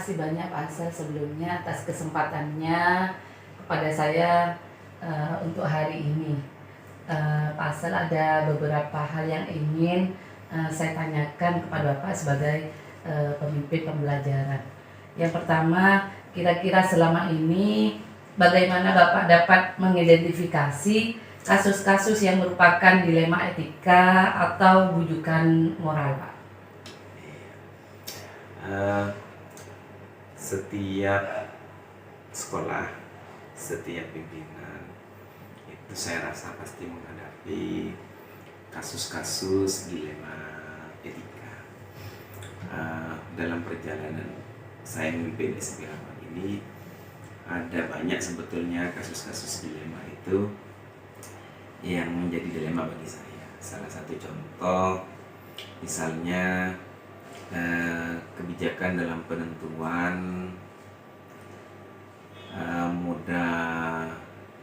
kasih banyak Pak Asal sebelumnya atas kesempatannya kepada saya untuk hari ini. Pak Asal, ada beberapa hal yang ingin saya tanyakan kepada Bapak sebagai pemimpin pembelajaran. Yang pertama, kira-kira selama ini bagaimana Bapak dapat mengidentifikasi kasus-kasus yang merupakan dilema etika atau bujukan moral, Pak? Setiap sekolah, setiap pimpinan itu saya rasa pasti menghadapi kasus-kasus dilema etika. Dalam perjalanan saya memimpin SMP Rahmat ini ada banyak sebetulnya kasus-kasus dilema itu yang menjadi dilema bagi saya. Salah satu contoh misalnya kebijakan dalam penentuan moda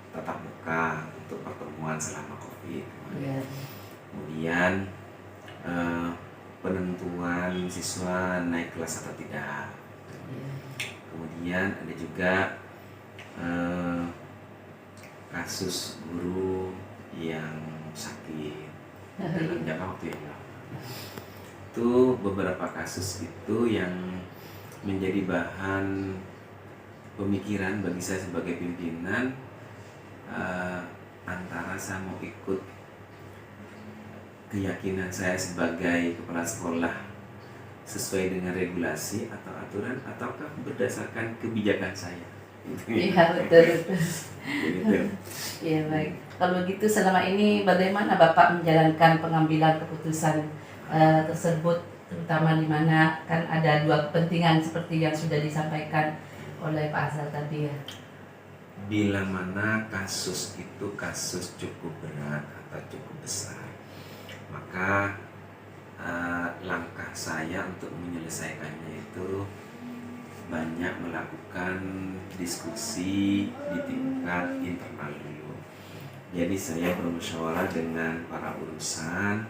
tatap muka untuk pertemuan selama COVID. Kemudian penentuan siswa naik kelas atau tidak. Kemudian ada juga kasus guru yang sakit dalam jangka waktu yang lama. Itu beberapa kasus itu yang menjadi bahan pemikiran bagi saya sebagai pimpinan, antara saya mau ikut keyakinan saya sebagai kepala sekolah sesuai dengan regulasi atau aturan, ataukah berdasarkan kebijakan saya. Iya, betul. Begitu. Iya, baik. Kalau gitu selama ini bagaimana Bapak menjalankan pengambilan keputusan tersebut, terutama di mana kan ada dua kepentingan seperti yang sudah disampaikan oleh Pak Asal tadi ya. Bila mana kasus itu kasus cukup berat atau cukup besar, maka langkah saya untuk menyelesaikannya itu banyak melakukan diskusi di tingkat internal dulu. Jadi saya bermusyawarah dengan para urusan,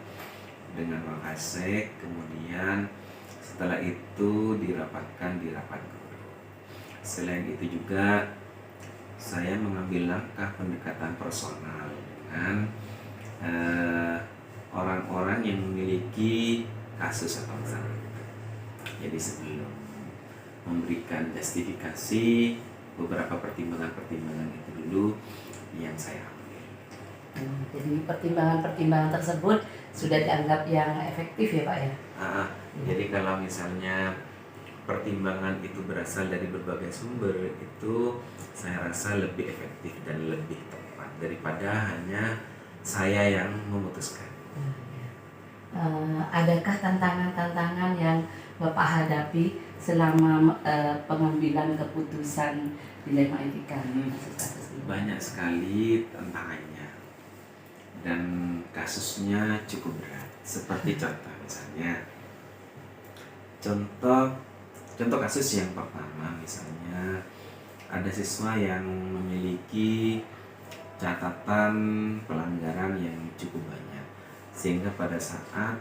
dengan Wakasek, kemudian setelah itu dirapatkan di rapat guru. Selain itu juga saya mengambil langkah pendekatan personal dengan orang-orang yang memiliki kasus atau masalah. Jadi sebelum memberikan justifikasi, beberapa pertimbangan-pertimbangan itu dulu yang saya ambil. Jadi pertimbangan-pertimbangan tersebut sudah dianggap yang efektif ya Pak ya? Jadi kalau misalnya pertimbangan itu berasal dari berbagai sumber, itu saya rasa lebih efektif dan lebih tepat daripada hanya saya yang memutuskan. Adakah tantangan-tantangan yang Bapak hadapi selama pengambilan keputusan dilema etika? Banyak sekali tantangannya dan kasusnya cukup berat. Seperti contoh misalnya, contoh kasus yang pertama misalnya ada siswa yang memiliki catatan pelanggaran yang cukup banyak, sehingga pada saat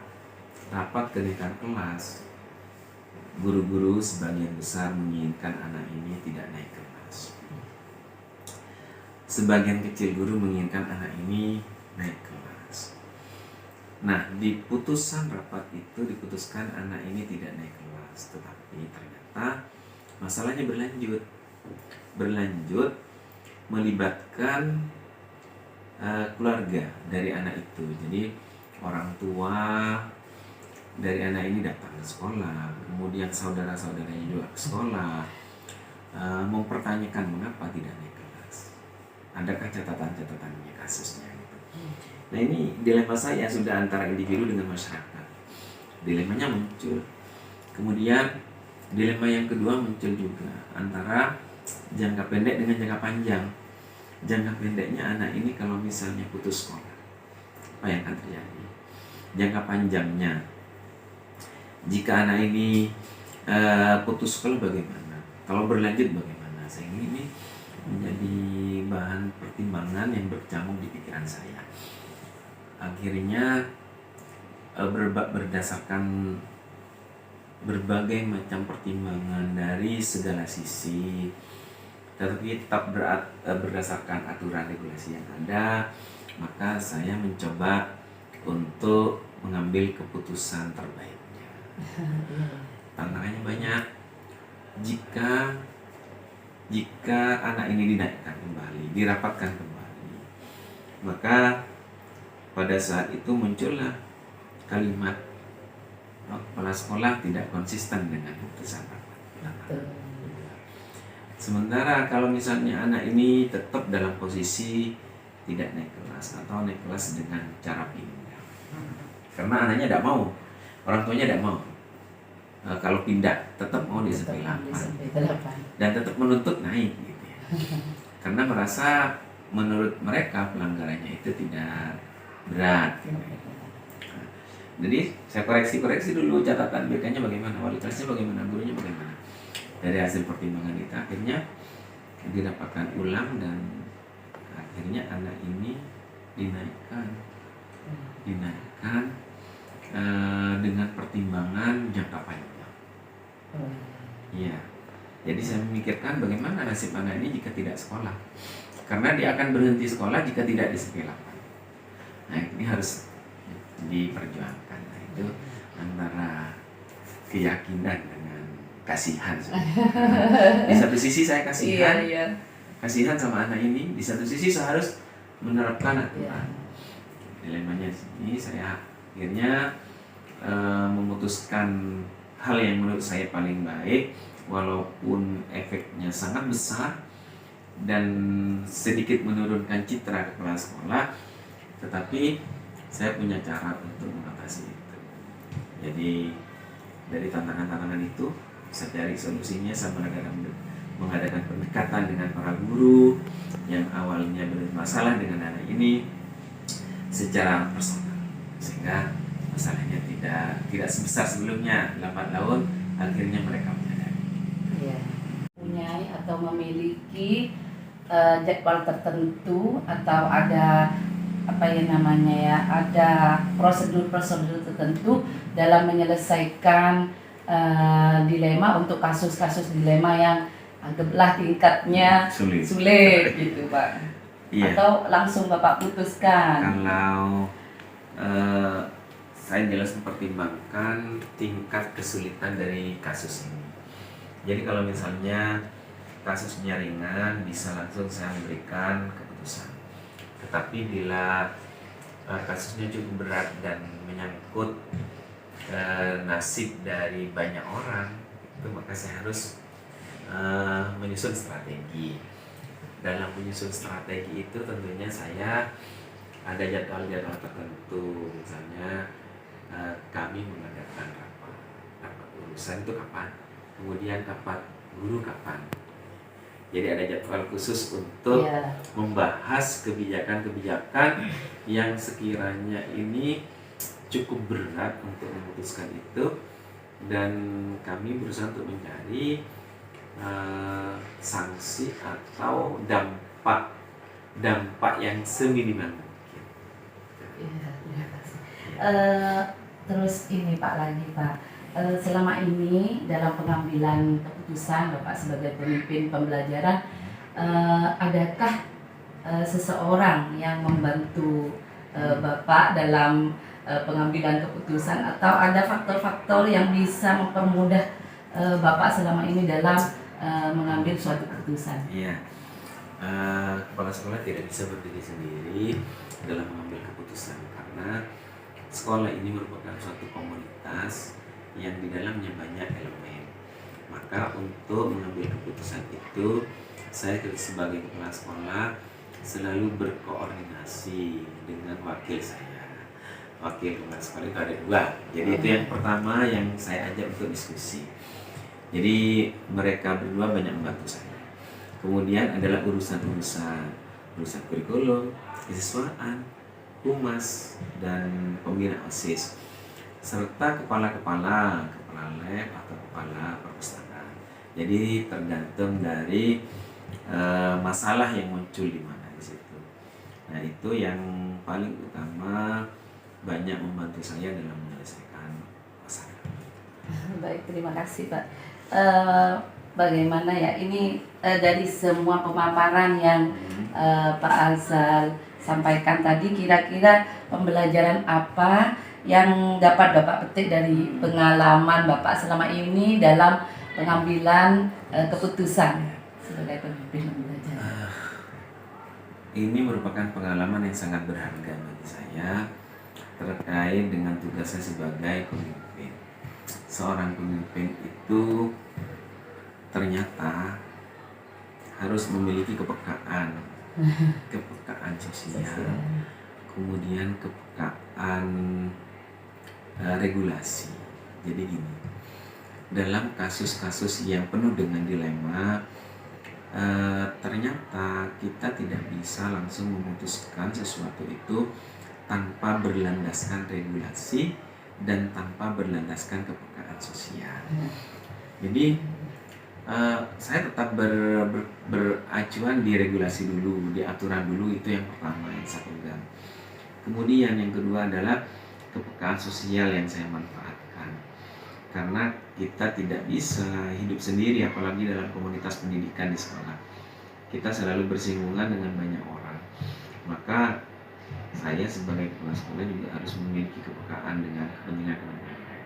rapat kenaikan kelas, guru-guru sebagian besar menginginkan anak ini tidak naik kelas. Sebagian kecil guru menginginkan anak ini naik kelas. Nah, di putusan rapat itu diputuskan anak ini tidak naik kelas, tetapi ternyata masalahnya berlanjut melibatkan keluarga dari anak itu. Jadi orang tua dari anak ini datang ke sekolah, kemudian saudara-saudaranya juga ke sekolah, mempertanyakan mengapa tidak naik kelas, adakah catatan-catatannya kasusnya gitu. Nah, ini dilema saya sudah antara individu dengan masyarakat. Dilemanya muncul. Kemudian dilema yang kedua muncul juga antara jangka pendek dengan jangka panjang. Jangka pendeknya anak ini kalau misalnya putus sekolah, apa yang akan terjadi? Jangka panjangnya, jika anak ini putus sekolah bagaimana? Kalau berlanjut bagaimana? Sehingga ini menjadi bahan pertimbangan yang berkecamuk di pikiran saya. Akhirnya berdasarkan berbagai macam pertimbangan dari segala sisi, tetapi tetap berdasarkan aturan regulasi yang ada, maka saya mencoba untuk mengambil keputusan terbaiknya. Tantangannya banyak. Jika anak ini dinaikkan kembali, dirapatkan kembali, maka pada saat itu muncullah kalimat kepala sekolah tidak konsisten dengan putusan rapat. Sementara kalau misalnya anak ini tetap dalam posisi tidak naik kelas atau naik kelas dengan cara pindah, karena anaknya tidak mau, orang tuanya tidak mau, kalau pindah tetap mau di SMP 8 dan tetap menuntut naik gitu ya. Karena merasa menurut mereka pelanggarannya itu tidak berat. Jadi saya koreksi dulu catatan BK-nya bagaimana, wali kelasnya bagaimana, gurunya bagaimana. Dari hasil pertimbangan itu akhirnya didapatkan ulang dan akhirnya anak ini dinaikkan dengan pertimbangan jangka panjang. Iya. Jadi saya memikirkan bagaimana nasib anak ini jika tidak sekolah, karena dia akan berhenti sekolah jika tidak di SMP 8. Nah ini harus diperjuangkan. Nah itu antara keyakinan dengan kasihan. Di satu sisi saya kasihan sama anak ini, di satu sisi saya harus menerapkan aturan. Dilemanya di sini saya akhirnya memutuskan hal yang menurut saya paling baik, walaupun efeknya sangat besar dan sedikit menurunkan citra kepala sekolah, tetapi saya punya cara untuk mengatasi itu. Jadi dari tantangan-tantangan itu saya cari solusinya, saya mengadakan pendekatan dengan para guru yang awalnya bermasalah dengan anak ini secara personal, sehingga masalahnya tidak sebesar sebelumnya. Lambat laun akhirnya mereka menyadari. Ya. Punya atau memiliki jadwal tertentu atau ada ada prosedur-prosedur tertentu dalam menyelesaikan dilema untuk kasus-kasus dilema yang anggaplah tingkatnya sulit gitu Pak. Iya. Atau langsung Bapak putuskan? Kalau saya jelas mempertimbangkan tingkat kesulitan dari kasus ini. Jadi kalau misalnya kasusnya ringan, bisa langsung saya memberikan keputusan. Tetapi bila kasusnya cukup berat dan menyangkut nasib dari banyak orang, itu maka saya harus menyusun strategi. Dalam menyusun strategi itu tentunya saya ada jadwal-jadwal tertentu. Misalnya kami mengadakan rapat urusan itu kapan, kemudian rapat guru kapan. Jadi ada jadwal khusus untuk membahas kebijakan-kebijakan yang sekiranya ini cukup berat untuk memutuskan itu, dan kami berusaha untuk mencari sanksi atau dampak yang seminimal mungkin. Terus ini Pak selama ini dalam pengambilan keputusan Bapak sebagai pemimpin pembelajaran, adakah seseorang yang membantu Bapak dalam pengambilan keputusan, atau ada faktor-faktor yang bisa mempermudah Bapak selama ini dalam mengambil suatu keputusan? Iya, kepala sekolah tidak bisa berdiri sendiri dalam mengambil keputusan, karena sekolah ini merupakan suatu komunitas yang di dalamnya banyak elemen. Maka untuk mengambil keputusan itu, saya sebagai kepala sekolah selalu berkoordinasi dengan wakil saya. Wakil kepala sekolah itu ada 2. Jadi itu yang pertama yang saya ajak untuk diskusi. Jadi mereka berdua banyak membantu saya. Kemudian adalah urusan kurikulum, kesiswaan, humas, dan pembina OSIS, serta kepala lab atau kepala perpustakaan. Jadi tergantung dari masalah yang muncul di mana di situ. Nah itu yang paling utama, banyak membantu saya dalam menyelesaikan masalah. Baik, terima kasih Pak. Eh, Bagaimana ya ini dari semua pemaparan yang Pak Azal sampaikan tadi, kira-kira pembelajaran apa yang dapat Bapak petik dari pengalaman Bapak selama ini dalam pengambilan keputusan sebagai pemimpin pembelajaran? Ini merupakan pengalaman yang sangat berharga bagi saya terkait dengan tugas saya sebagai pemimpin. Seorang pemimpin itu ternyata harus memiliki kepekaan sosial, kemudian kepekaan regulasi. Jadi gini, dalam kasus-kasus yang penuh dengan dilema, ternyata kita tidak bisa langsung memutuskan sesuatu itu tanpa berlandaskan regulasi dan tanpa berlandaskan kepekaan sosial. Jadi saya tetap beracuan di regulasi dulu, di aturan dulu, itu yang pertama yang saya pegang. Kemudian yang kedua adalah kepekaan sosial yang saya manfaatkan. Karena kita tidak bisa hidup sendiri, apalagi dalam komunitas pendidikan di sekolah. Kita selalu bersinggungan dengan banyak orang. Maka saya sebagai kepala sekolah juga harus memiliki kepekaan dengan kepentingan mereka.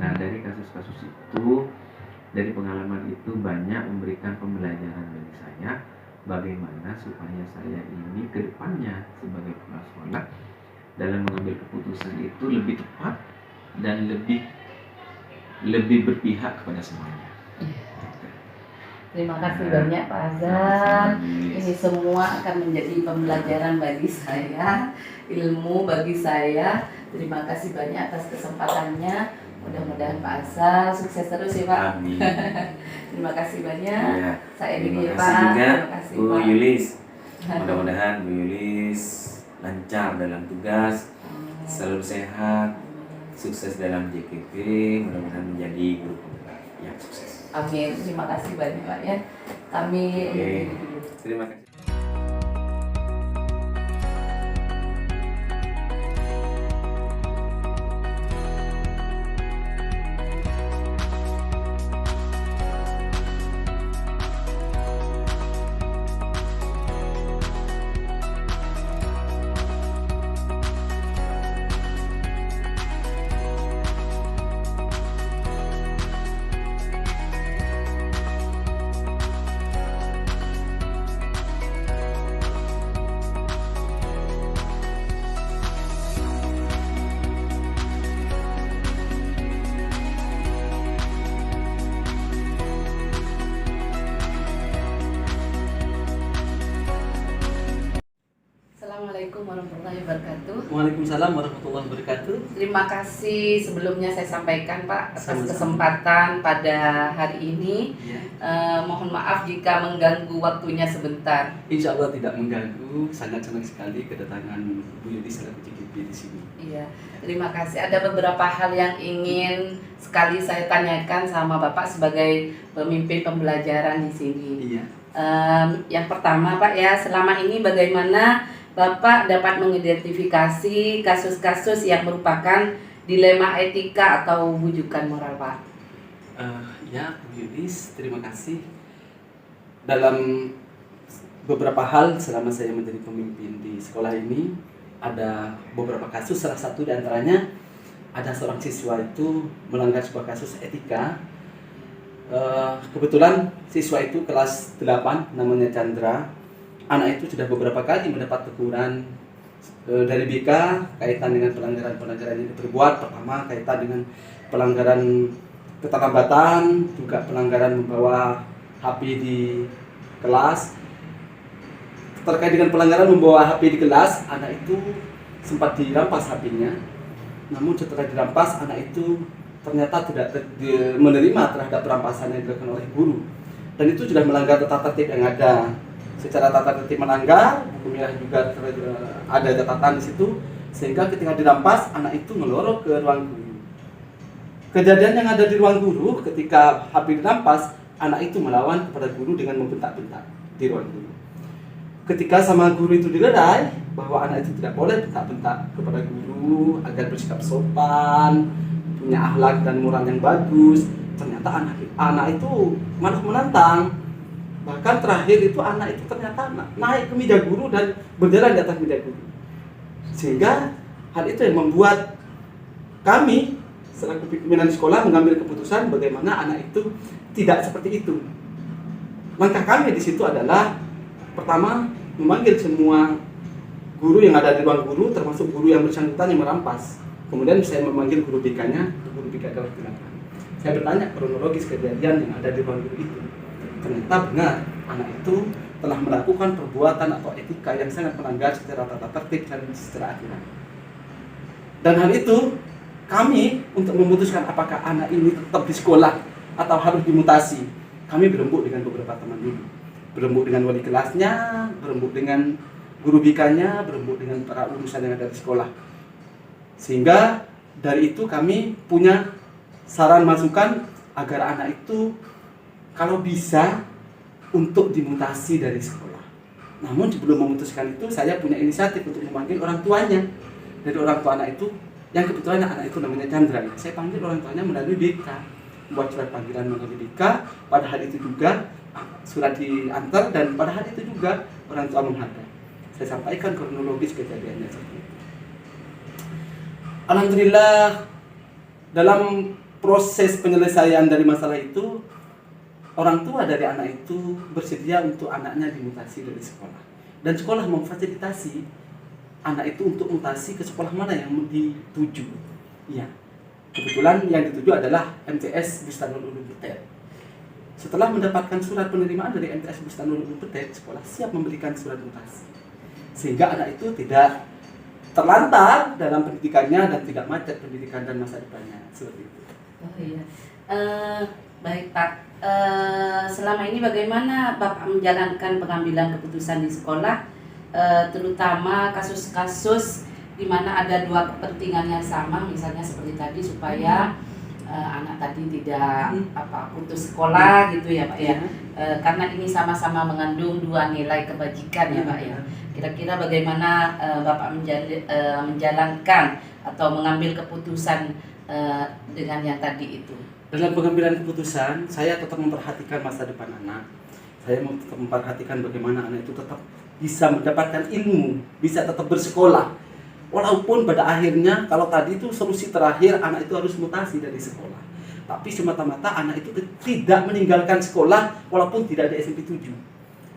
Nah, dari kasus-kasus itu, dari pengalaman itu banyak memberikan pembelajaran bagi saya bagaimana supaya saya ini ke depannya sebagai kepala sekolah dalam mengambil keputusan itu lebih tepat dan lebih berpihak kepada semuanya. Terima kasih banyak Pak Azal. Ini semua akan menjadi pembelajaran bagi saya, ilmu bagi saya. Terima kasih banyak atas kesempatannya. Mudah-mudahan Pak Azal sukses terus ya Pak. Amin. Terima kasih banyak. Ya, Saya terima Dini kasih Pak. juga Terima kasih Bu Pak. Yulis. Mudah-mudahan Bu Yulis lancar dalam tugas, selalu sehat, sukses dalam JKP, mudah-mudahan menjadi guru penggerak yang sukses. Amin. Terima kasih banyak Pak ya. Kami Oke. Terima kasih. Assalamualaikum warahmatullahi wabarakatuh. Waalaikumsalam warahmatullahi wabarakatuh. Terima kasih sebelumnya saya sampaikan Pak atas Sama-sama. kesempatan pada hari ini. Ya. Mohon maaf jika mengganggu waktunya sebentar. Insya Allah tidak mengganggu. Sangat senang sekali kedatangan Bu Yudi selaku CGP di sini. Iya, terima kasih. Ada beberapa hal yang ingin sekali saya tanyakan sama Bapak sebagai pemimpin pembelajaran di sini. Iya. Yang pertama Pak ya, selama ini bagaimana Bapak dapat mengidentifikasi kasus-kasus yang merupakan dilema etika atau wujukan moral Pak? Ya, Bu Yudi, terima kasih. Dalam beberapa hal selama saya menjadi pemimpin di sekolah ini, ada beberapa kasus, salah satu di antaranya ada seorang siswa itu melanggar sebuah kasus etika. Kebetulan siswa itu kelas 8, namanya Chandra. Anak itu sudah beberapa kali mendapat teguran dari BK kaitan dengan pelanggaran-pelanggaran yang diperbuat. Pertama kaitan dengan pelanggaran keterlambatan, juga pelanggaran membawa HP di kelas. Terkait dengan pelanggaran membawa HP di kelas, anak itu sempat dirampas HP-nya. Namun setelah dirampas, anak itu ternyata tidak menerima terhadap perampasan yang dilakukan oleh guru. Dan itu sudah melanggar tata tertib yang ada. Secara tata tertib melanggar, hukumnya juga ada catatan di situ, sehingga ketika dirampas, anak itu melorot ke ruang guru. Kejadian yang ada di ruang guru, ketika HP dirampas, anak itu melawan kepada guru dengan membentak-bentak di ruang guru. Ketika sama guru itu dilerai bahwa anak itu tidak boleh bentak-bentak kepada guru agar bersikap sopan, punya akhlak dan moral yang bagus. Ternyata anak itu malah menantang. Bahkan terakhir itu anak itu ternyata naik ke meja guru dan berjalan di atas meja guru. Sehingga hal itu yang membuat kami selaku pimpinan sekolah mengambil keputusan bagaimana anak itu tidak seperti itu. Langkah kami di situ adalah pertama memanggil semua guru yang ada di ruang guru, termasuk guru yang bersangkutan yang merampas. Kemudian saya memanggil guru BK-nya, guru BK kelas 8. Saya bertanya kronologis kejadian yang ada di ruang guru itu. Ternyata benar anak itu telah melakukan perbuatan atau etika yang sangat melanggar secara tata tertib dan secara aturan. Dan hal itu kami untuk memutuskan apakah anak ini tetap di sekolah atau harus dimutasi. Kami berembuk dengan beberapa teman dulu. Berembuk dengan wali kelasnya, berembuk dengan guru BK-nya, berembuk dengan para urusan yang ada di sekolah. Sehingga dari itu kami punya saran masukan agar anak itu kalau bisa untuk dimutasi dari sekolah. Namun sebelum memutuskan itu saya punya inisiatif untuk memanggil orang tuanya. Dari orang tua anak itu, yang kebetulan anak itu namanya Chandra. Saya panggil orang tuanya melalui BK, buat surat panggilan melalui BK. Pada hari itu juga surat diantar dan pada hari itu juga orang tua menghadap. Saya sampaikan kronologis kejadiannya seperti itu. Alhamdulillah dalam proses penyelesaian dari masalah itu, orang tua dari anak itu bersedia untuk anaknya dimutasi dari sekolah. Dan sekolah memfasilitasi anak itu untuk mutasi ke sekolah mana yang dituju. Ya, kebetulan yang dituju adalah MTS Bustanul Ulum Butet. Setelah mendapatkan surat penerimaan dari MTS Bustanul Ulum Butet, sekolah siap memberikan surat mutasi. Sehingga anak itu tidak terlantar dalam pendidikannya dan tidak macet pendidikan dan masa depannya. Seperti itu. Oh iya. Baik Pak, selama ini bagaimana Bapak menjalankan pengambilan keputusan di sekolah, terutama kasus-kasus di mana ada dua kepentingan yang sama, misalnya seperti tadi supaya anak tadi tidak putus sekolah gitu ya Pak ya, karena ini sama-sama mengandung dua nilai kebajikan ya Pak ya. Kira-kira bagaimana Bapak menjalankan atau mengambil keputusan dengan yang tadi itu? Dalam pengambilan keputusan, saya tetap memperhatikan masa depan anak. Saya tetap memperhatikan bagaimana anak itu tetap bisa mendapatkan ilmu, bisa tetap bersekolah. Walaupun pada akhirnya, kalau tadi itu solusi terakhir, anak itu harus mutasi dari sekolah. Tapi semata-mata anak itu tidak meninggalkan sekolah walaupun tidak ada SMP 7.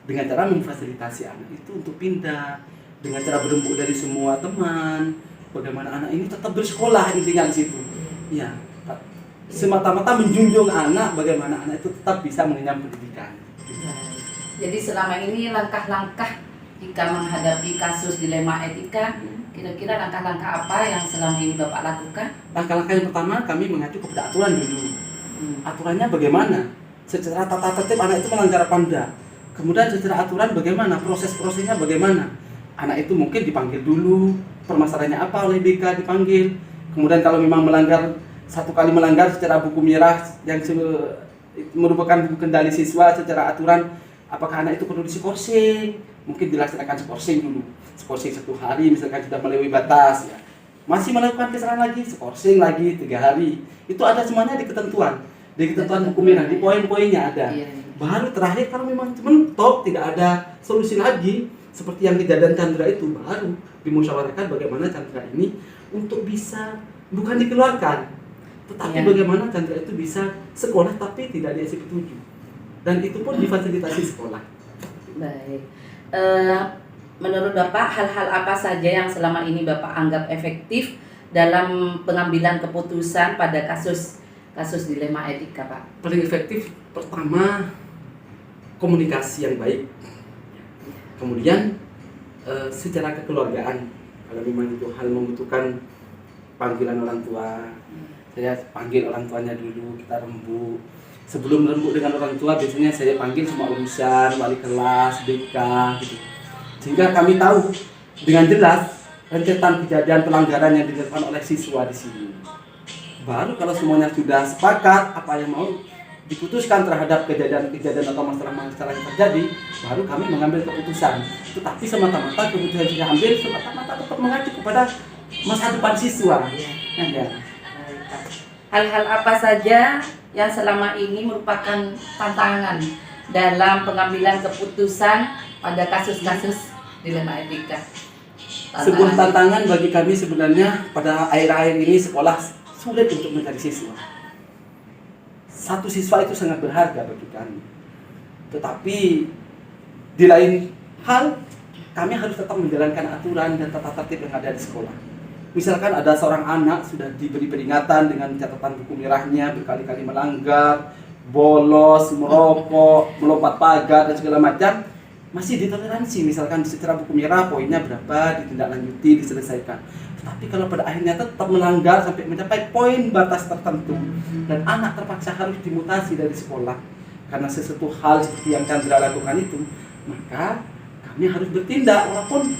Dengan cara memfasilitasi anak itu untuk pindah, dengan cara berembuk dari semua teman, bagaimana anak ini tetap bersekolah intinya di situ. Ya, semata-mata menjunjung anak, bagaimana anak itu tetap bisa mengenyam pendidikan. Jadi selama ini langkah-langkah jika menghadapi kasus dilema etika, kira-kira langkah-langkah apa yang selama ini Bapak lakukan? Langkah-langkah yang pertama, kami mengacu kepada aturan dulu. Aturannya bagaimana? Secara tata tertib anak itu melanggar apa enggak? Kemudian secara aturan bagaimana? Proses-prosesnya bagaimana? Anak itu mungkin dipanggil dulu, permasalahannya apa oleh BK dipanggil. Kemudian kalau memang melanggar, satu kali melanggar secara buku merah yang merupakan buku kendali siswa secara aturan, apakah anak itu perlu diskorsing? Mungkin dilaksanakan skorsing dulu. Skorsing 1 hari misalkan sudah melebihi batas ya. Masih melakukan kesalahan lagi, skorsing lagi 3 hari. Itu ada semuanya di ketentuan. Di ketentuan buku merah, di poin-poinnya ada. Baru terakhir kalau memang mentok tidak ada solusi lagi seperti yang kejadian Chandra itu, baru dimusyawarahkan bagaimana Chandra ini untuk bisa bukan dikeluarkan, tetapi bagaimana Chandra itu bisa sekolah tapi tidak di SMP 7. Dan itu pun difasilitasi sekolah. Baik. Menurut Bapak, hal-hal apa saja yang selama ini Bapak anggap efektif dalam pengambilan keputusan pada kasus dilema etika, Pak? Paling efektif pertama komunikasi yang baik. Kemudian secara kekeluargaan, kalau memang itu hal membutuhkan panggilan orang tua, saya panggil orang tuanya dulu, kita rembuk. Sebelum rembuk dengan orang tua, biasanya saya panggil semua urusan, wali kelas, BK, gitu. Sehingga kami tahu dengan jelas rentetan kejadian pelanggaran yang dilakukan oleh siswa di sini. Baru kalau semuanya sudah sepakat apa yang mau diputuskan terhadap kejadian atau masalah-masalah yang terjadi, baru kami mengambil keputusan. Tetapi semata-mata keputusan yang kita ambil semata-mata tetap mengacu kepada masa depan siswa. hal-hal apa saja yang selama ini merupakan tantangan dalam pengambilan keputusan pada kasus-kasus dilema etika? Sebuah tantangan bagi kami sebenarnya pada akhir-akhir ini sekolah sulit untuk mencari siswa. Satu siswa itu sangat berharga bagi kami. Tetapi di lain hal, kami harus tetap menjalankan aturan dan tata tertib yang ada di sekolah. Misalkan ada seorang anak sudah diberi peringatan dengan catatan buku merahnya, berkali-kali melanggar, bolos, merokok, melompat pagar dan segala macam, masih ditoleransi. Misalkan secara buku merah poinnya berapa, ditindaklanjuti, diselesaikan. Tapi kalau pada akhirnya tetap melanggar sampai mencapai poin batas tertentu dan anak terpaksa harus dimutasi dari sekolah karena sesuatu hal seperti yang Chandra lakukan itu, maka kami harus bertindak walaupun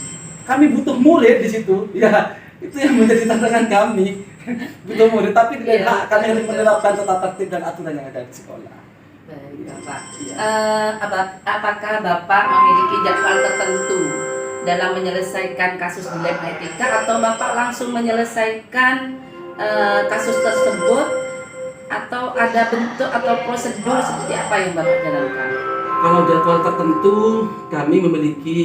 kami butuh murid di situ. Ya, itu yang menjadi tantangan kami. Butuh murid, tapi tidak kami harus menerapkan tata tertib dan aturan yang ada di sekolah. Baik, Bapak. Iya. Apakah Bapak memiliki jadwal tertentu dalam menyelesaikan kasus dilema etika atau Bapak langsung menyelesaikan kasus tersebut atau ada bentuk atau prosedur seperti apa yang Bapak jalankan? Kalau jadwal tertentu, kami memiliki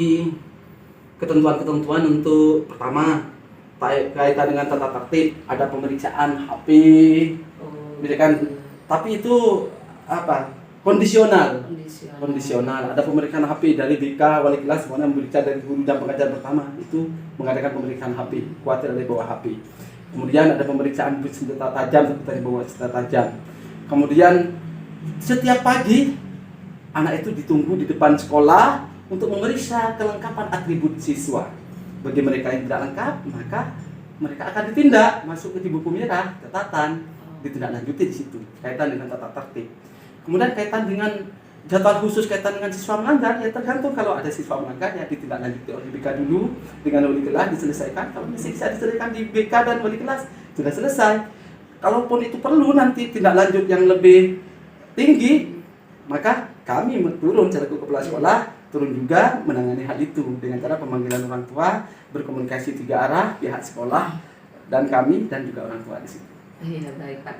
ketentuan-ketentuan untuk pertama kaitan dengan tata tertib, ada pemeriksaan HP, misalkan, tapi itu apa? Kondisional. Ada pemeriksaan HP dari BK, wali kelas, semuanya memeriksa dari guru dan pengajar pertama itu mengadakan pemeriksaan HP, khawatir ada bawa HP. Kemudian ada pemeriksaan senjata tajam, seperti bawa senjata tajam. Kemudian setiap pagi anak itu ditunggu di depan sekolah untuk memeriksa kelengkapan atribut siswa. Bagi mereka yang tidak lengkap, maka mereka akan ditindak, masuk ke buku merah, catatan, ditindaklanjuti di situ, kaitan dengan tata tertib. Kemudian kaitan dengan jadwal khusus kaitan dengan siswa melanggar, ya tergantung. Kalau ada siswa melanggar, ya ditindaklanjuti oleh BK dulu, dengan wali kelas diselesaikan. Kalau masih bisa diselesaikan di BK dan wali kelas, sudah selesai. Kalaupun itu perlu nanti tindak lanjut yang lebih tinggi, maka kami turun selaku kepala sekolah, turun juga menangani hal itu dengan cara pemanggilan orang tua, berkomunikasi 3 arah, pihak sekolah dan kami dan juga orang tua di situ. Iya, baik Pak.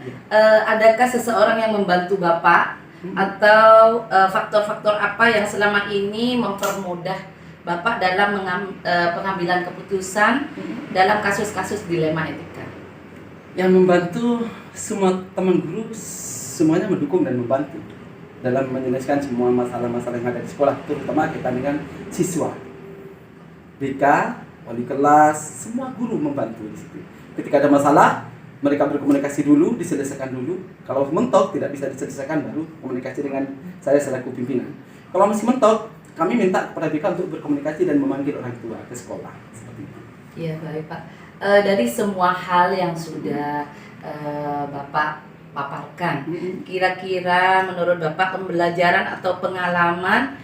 Adakah seseorang yang membantu Bapak atau faktor-faktor apa yang selama ini mempermudah Bapak dalam pengambilan keputusan dalam kasus-kasus dilema etika? Yang membantu semua teman guru, semuanya mendukung dan membantu dalam menyelesaikan semua masalah-masalah yang ada di sekolah, terutama kita dengan siswa. BK, wali kelas, semua guru membantu di situ. Ketika ada masalah, mereka berkomunikasi dulu, diselesaikan dulu. Kalau mentok tidak bisa diselesaikan, baru komunikasi dengan saya selaku pimpinan. Kalau masih mentok, kami minta kepada BK untuk berkomunikasi dan memanggil orang tua ke sekolah. Seperti itu. Iya, baik Pak. Dari semua hal yang sudah Bapak paparkan, kira-kira menurut Bapak pembelajaran atau pengalaman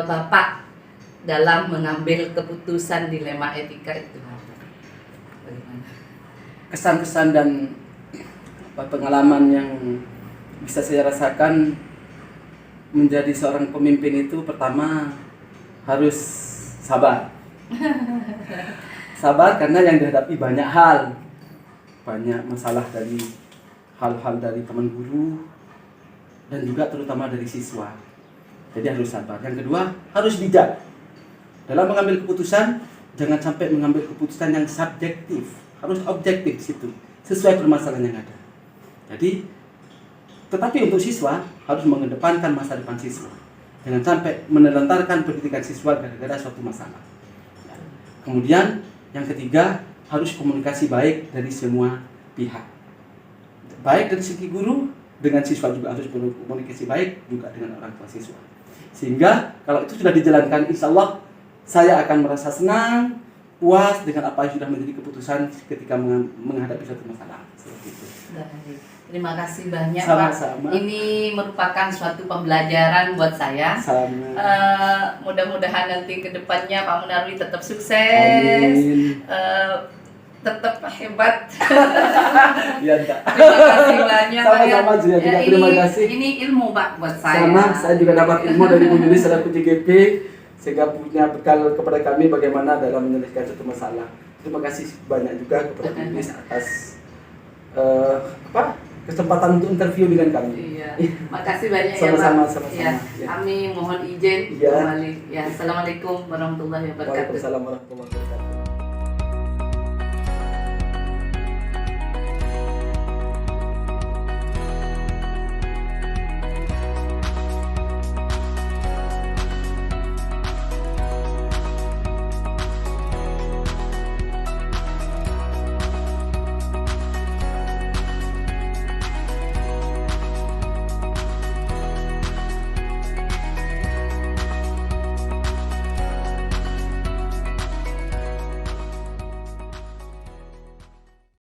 Bapak dalam mengambil keputusan dilema etika itu bagaimana? Kesan-kesan dan pengalaman yang bisa saya rasakan menjadi seorang pemimpin itu, pertama harus sabar. Sabar karena yang dihadapi banyak hal, banyak masalah dari hal-hal dari teman guru dan juga terutama dari siswa. Jadi harus sabar. Yang kedua, harus bijak. Dalam mengambil keputusan, jangan sampai mengambil keputusan yang subjektif. Harus objektif di situ, sesuai permasalahan yang ada. Jadi, tetapi untuk siswa harus mengedepankan masa depan siswa. Jangan sampai menelantarkan pendidikan siswa gara-gara suatu masalah. Kemudian, yang ketiga, harus komunikasi baik dari semua pihak. Baik dari segi guru, dengan siswa juga harus berkomunikasi baik juga dengan orang tua siswa. Sehingga kalau itu sudah dijalankan, insya Allah saya akan merasa senang, puas dengan apa yang sudah menjadi keputusan ketika menghadapi suatu masalah. Seperti itu. Baik. Terima kasih banyak Sama-sama. Pak. Ini merupakan suatu pembelajaran buat saya. Sama. Mudah-mudahan nanti ke depannya Pak Munarwi tetap sukses. Amin. Tetap hebat. Iya, Kak. Terima kasih banyak. Sama-sama juga, terima kasih. Ini ilmu Pak buat saya. Sama, saya juga dapat ilmu dari Bu Yuli selaku JGP, sehingga punya bekal kepada kami bagaimana dalam menyelesaikan suatu masalah. Terima kasih banyak juga kepada Bu Yuli atas kesempatan untuk interview dengan kami. Iya. Makasih banyak Sama-sama, ya, Pak. sama-sama. Ya, Ya. kami mohon izin Iya. kembali. Ya, assalamualaikum warahmatullahi wabarakatuh. Waalaikumsalam warahmatullahi wabarakatuh.